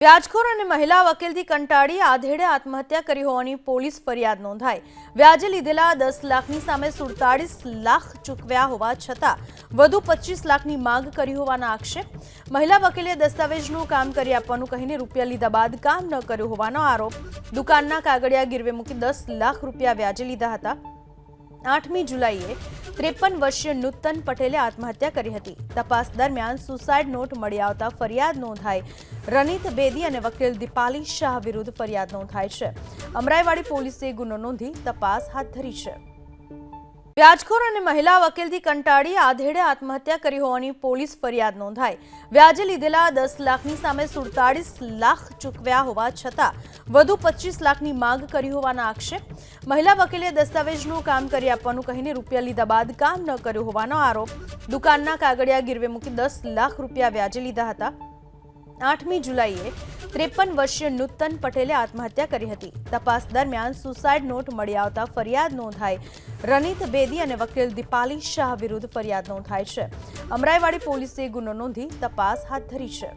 વ્યાજખોર અને મહિલા વકીલથી કંટાળી આધેડે આત્મહત્યા કરી હોવાની પોલીસ ફરિયાદ નોંધાઈ। વ્યાજે લીધેલા 10 લાખની સામે 47 લાખ ચૂકવ્યા હોવા છતાં વધુ 25 લાખની માંગ કરી હોવાના આક્ષેપ। મહિલા વકીલે દસ્તાવેજનું કામ કરી આપવાનું કહીને રૂપિયા લીધા બાદ કામ ન કર્યું હોવાનો આરોપ। દુકાનના કાગળિયા ગીરવે મૂકી 10 લાખ રૂપિયા વ્યાજે લીધા હતા। 8મી જુલાઈએ 53 વર્ષીય નૂતન પટેલે આત્મહત્યા કરી હતી। તપાસ દરમિયાન સુસાઇડ નોટ મળી આવતા ફરિયાદ નોંધાઈ। રનિત બેદી અને વકીલ દીપાલી શાહ વિરુદ્ધ ફરિયાદ નોંધાઈ છે। અમરાઈવાડી પોલીસે ગુનો નોંધી તપાસ હાથ ધરી છે। વ્યાજખોર અને મહિલા વકીલથી કંટાળી આધેડે આત્મહત્યા કરી હોવાની પોલીસ ફરિયાદ નોંધાઈ। વ્યાજે લીધેલા 10 લાખની સામે 47 લાખ ચૂકવ્યા હોવા છતાં વધુ 25 લાખની માંગ કરી હોવાના આક્ષેપ। મહિલા વકીલે દસ્તાવેજનું કામ કરી આપવાનું કહીને રૂપિયા લીધા બાદ કામ ન કર્યું હોવાનો આરોપ। દુકાનના કાગળિયા ગીરવે મૂકી 10 લાખ રૂપિયા વ્યાજે લીધા હતા। 8મી જુલાઈએ 53 વર્ષીય નૂતન પટેલે આત્મહત્યા કરી હતી। તપાસ દરમિયાન સુસાઇડ નોટ મળી આવતા ફરિયાદ નોંધાઈ। રનિત બેદી અને વકીલ દીપાલી શાહ વિરુદ્ધ ફરિયાદ નોંધાઈ છે। અમરાઈવાડી પોલીસે ગુનો નોંધી તપાસ હાથ ધરી છે।